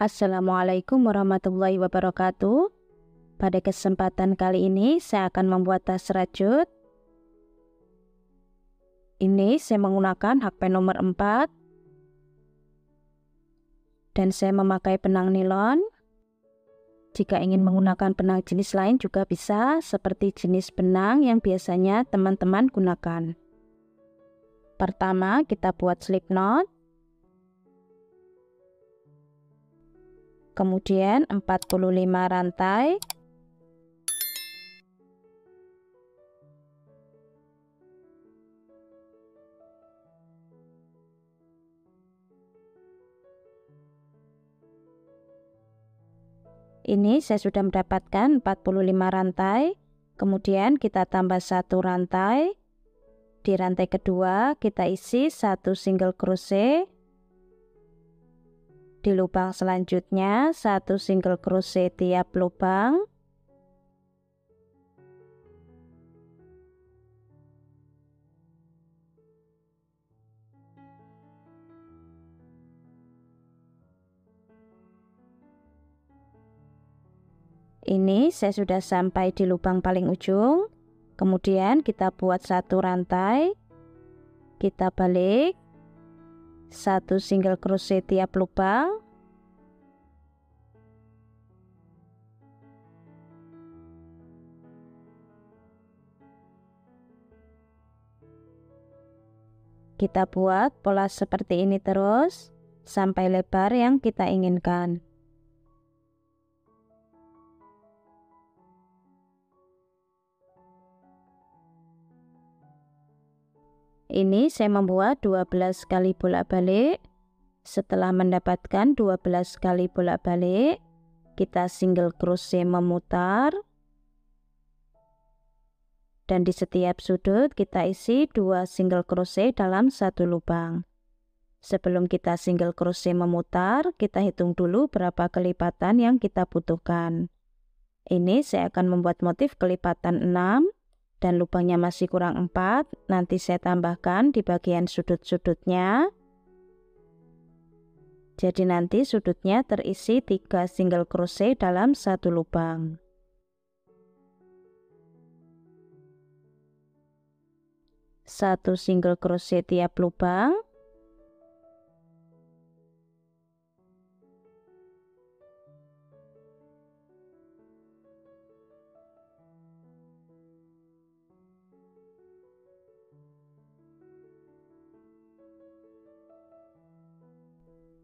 Assalamualaikum warahmatullahi wabarakatuh. Pada kesempatan kali ini saya akan membuat tas rajut. Ini saya menggunakan HP nomor 4 dan saya memakai benang nilon. Jika ingin menggunakan benang jenis lain juga bisa, seperti jenis benang yang biasanya teman-teman gunakan. Pertama kita buat slip knot. Kemudian 45 rantai. Ini saya sudah mendapatkan 45 rantai. Kemudian kita tambah 1 rantai. Di rantai kedua kita isi 1 single crochet. Di lubang selanjutnya 1 single crochet tiap lubang. Ini saya sudah sampai di lubang paling ujung. Kemudian kita buat 1 rantai. Kita balik. 1 single crochet tiap lubang. Kita buat pola seperti ini terus sampai lebar yang kita inginkan. Ini saya membuat 12 kali bolak-balik. Setelah mendapatkan 12 kali bolak-balik, kita single crochet memutar. Dan di setiap sudut kita isi 2 single crochet dalam 1 lubang. Sebelum kita single crochet memutar, kita hitung dulu berapa kelipatan yang kita butuhkan. Ini saya akan membuat motif kelipatan 6. Dan lubangnya masih kurang 4, nanti saya tambahkan di bagian sudut-sudutnya. Jadi nanti sudutnya terisi 3 single crochet dalam 1 lubang. Satu single crochet tiap lubang.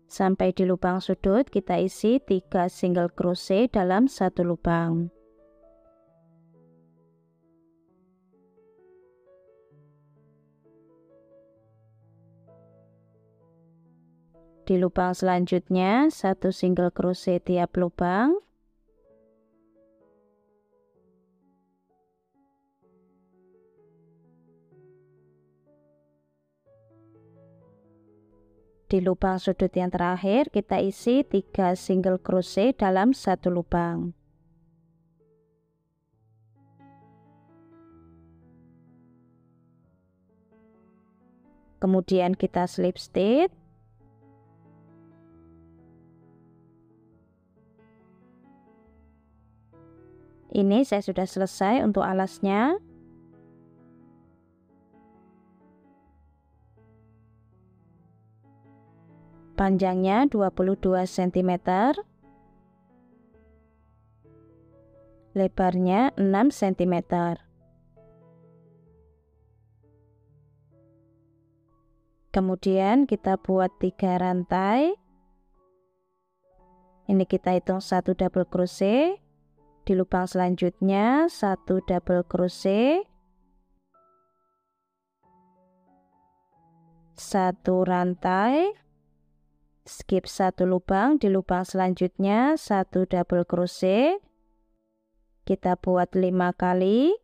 Sampai di lubang sudut kita isi 3 single crochet dalam 1 lubang. Di lubang selanjutnya 1 single crochet tiap lubang. Di lubang sudut yang terakhir kita isi 3 single crochet dalam 1 lubang. Kemudian kita slip stitch. Ini saya sudah selesai untuk alasnya. Panjangnya 22 cm, lebarnya 6 cm. Kemudian kita buat 3 rantai. Ini kita hitung 1 double crochet. Di lubang selanjutnya 1 double crochet, 1 rantai. Skip 1 lubang, di lubang selanjutnya 1 double crochet. Kita buat 5 kali.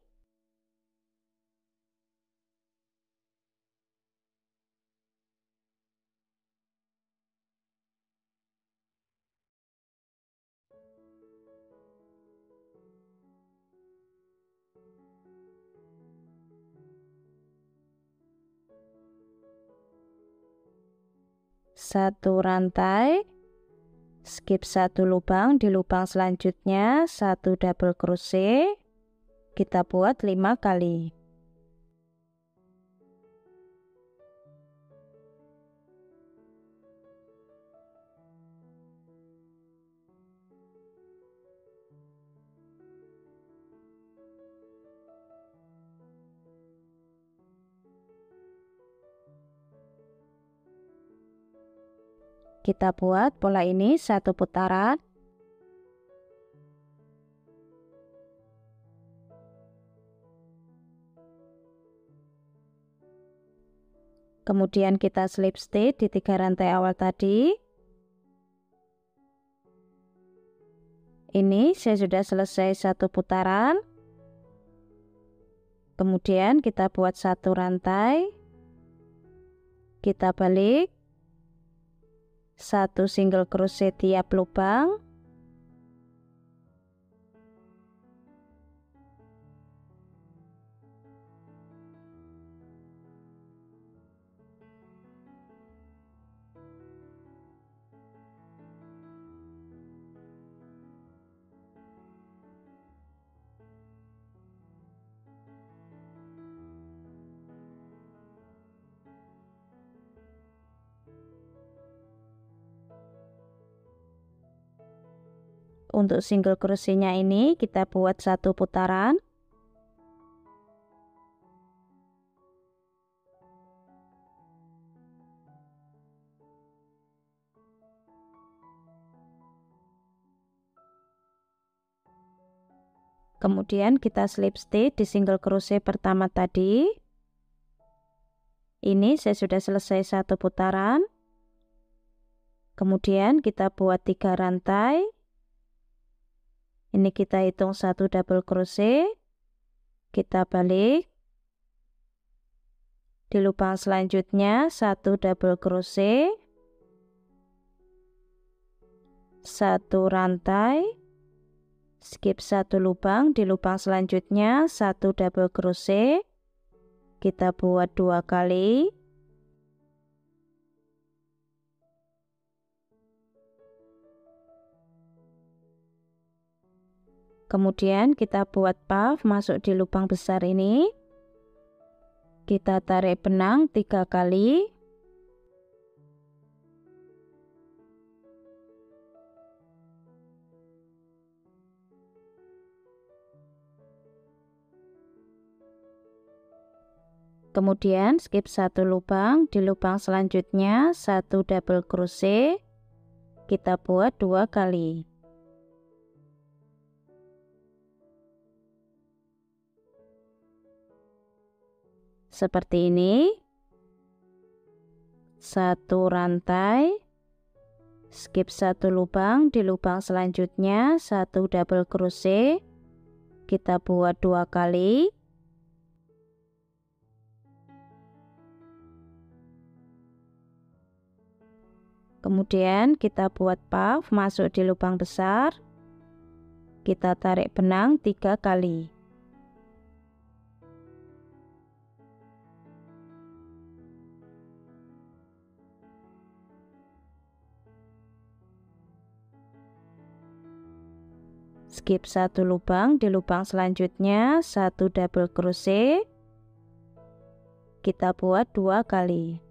Satu rantai. skip satu lubang, di lubang selanjutnya satu double crochet, kita buat 5 kali. Kita buat pola ini satu putaran. Kemudian kita slip stitch di 3 rantai awal tadi. Ini saya sudah selesai satu putaran. Kemudian kita buat satu rantai. Kita balik. Satu single crochet tiap lubang. Untuk single crochetnya ini kita buat satu putaran. Kemudian kita slip stitch di single crochet pertama tadi. Ini saya sudah selesai satu putaran. Kemudian kita buat 3 rantai. Ini kita hitung satu double crochet. Kita balik. Di lubang selanjutnya satu double crochet. Satu rantai. Skip satu lubang, di lubang selanjutnya satu double crochet. Kita buat 2 kali. Kemudian kita buat puff masuk di lubang besar ini. Kita tarik benang 3 kali. Kemudian skip satu lubang, di lubang selanjutnya satu double crochet. Kita buat 2 kali. Seperti ini. Satu rantai. Skip satu lubang, di lubang selanjutnya satu double crochet. Kita buat 2 kali. Kemudian kita buat puff masuk di lubang besar. Kita tarik benang 3 kali. Skip satu lubang, di lubang selanjutnya satu double crochet. Kita buat 2 kali.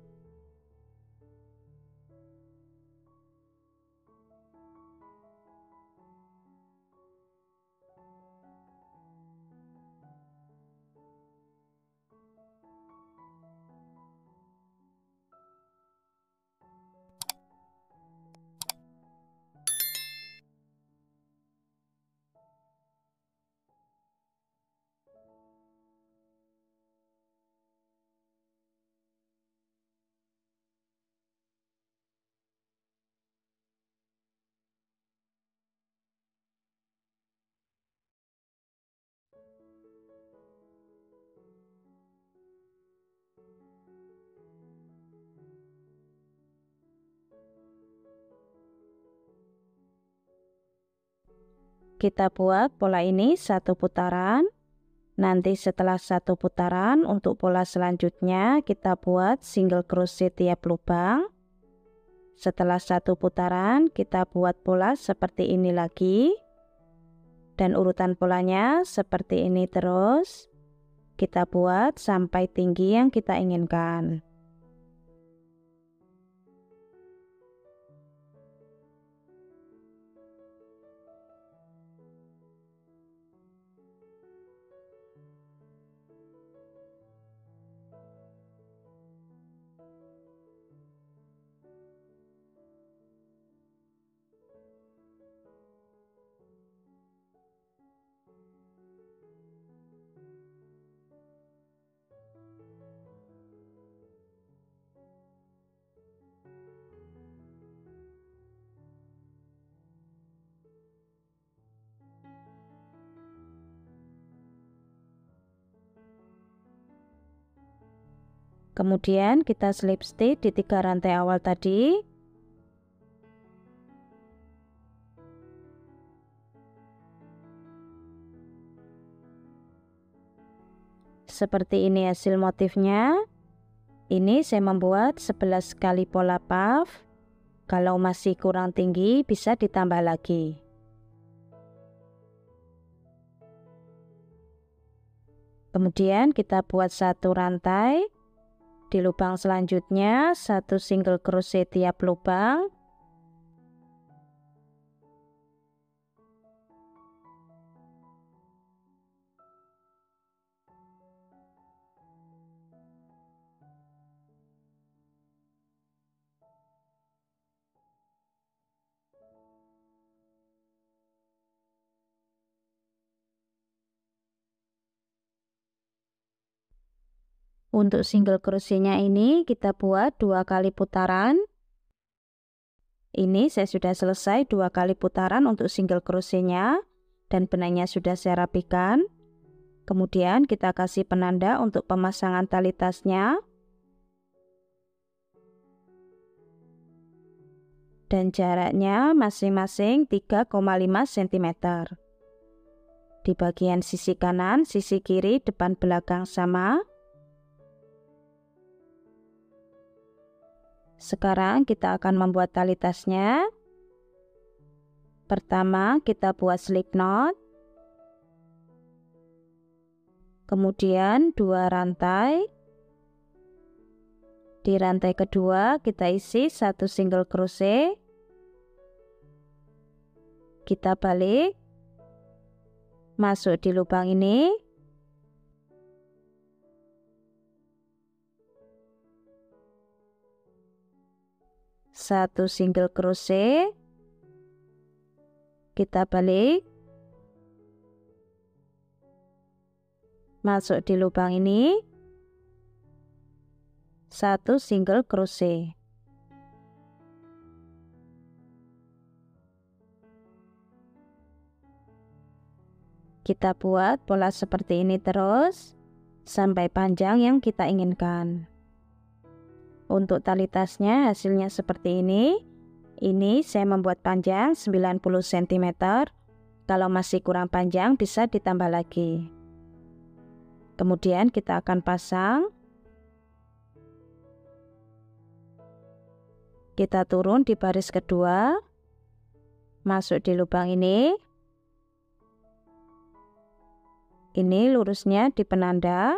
Kita buat pola ini satu putaran. Nanti setelah satu putaran untuk pola selanjutnya kita buat single crochet tiap lubang. Setelah satu putaran, kita buat pola seperti ini lagi. Dan urutan polanya seperti ini terus. Kita buat sampai tinggi yang kita inginkan. Kemudian kita slip stitch di 3 rantai awal tadi. Seperti ini hasil motifnya. Ini saya membuat 11 kali pola puff. Kalau masih kurang tinggi bisa ditambah lagi. Kemudian kita buat satu rantai. Di lubang selanjutnya satu single crochet tiap lubang. Untuk single crochetnya ini kita buat 2 kali putaran. Ini saya sudah selesai 2 kali putaran untuk single crochetnya dan benangnya sudah saya rapikan. Kemudian kita kasih penanda untuk pemasangan tali tasnya. Dan jaraknya masing-masing 3,5 cm. Di bagian sisi kanan, sisi kiri, depan belakang sama. Sekarang kita akan membuat tali tasnya. Pertama kita buat slip knot. Kemudian 2 rantai. Di rantai kedua kita isi 1 single crochet. Kita balik. Masuk di lubang ini. Satu single crochet, kita balik, masuk di lubang ini, satu single crochet. Kita buat pola seperti ini terus sampai panjang yang kita inginkan. Untuk tali tasnya hasilnya seperti ini. Ini saya membuat panjang 90 cm. Kalau masih kurang panjang bisa ditambah lagi. Kemudian kita akan pasang. Kita turun di baris kedua. Masuk di lubang ini. Ini lurusnya di penanda.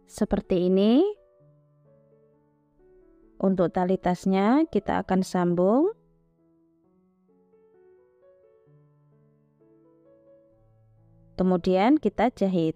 seperti ini. Untuk tali tasnya kita akan sambung. Kemudian kita jahit.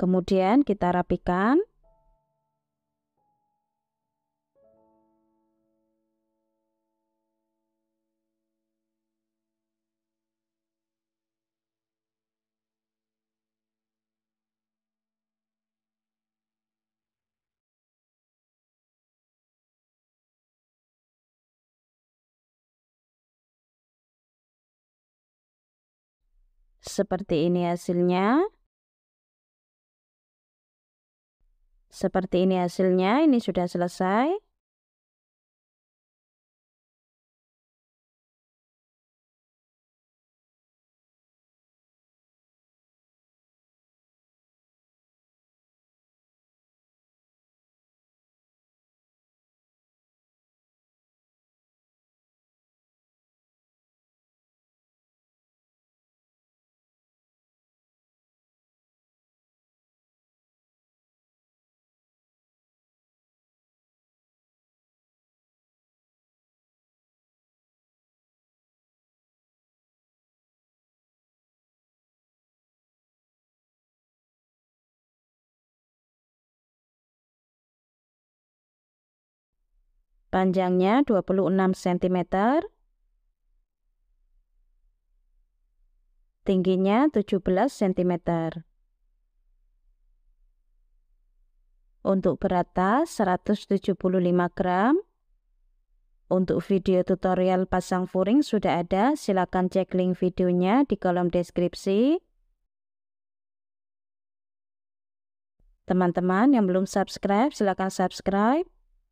Kemudian kita rapikan. Seperti ini hasilnya. Seperti ini hasilnya, ini sudah selesai. Panjangnya 26 cm, tingginya 17 cm. Untuk berat tas 175 gram. Untuk video tutorial pasang furing sudah ada, silakan cek link videonya di kolom deskripsi. Teman-teman yang belum subscribe, silakan subscribe.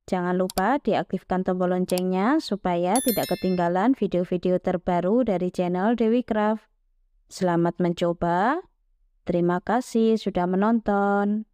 Jangan lupa diaktifkan tombol loncengnya supaya tidak ketinggalan video-video terbaru dari channel Dewi Craft. Selamat mencoba. Terima kasih sudah menonton.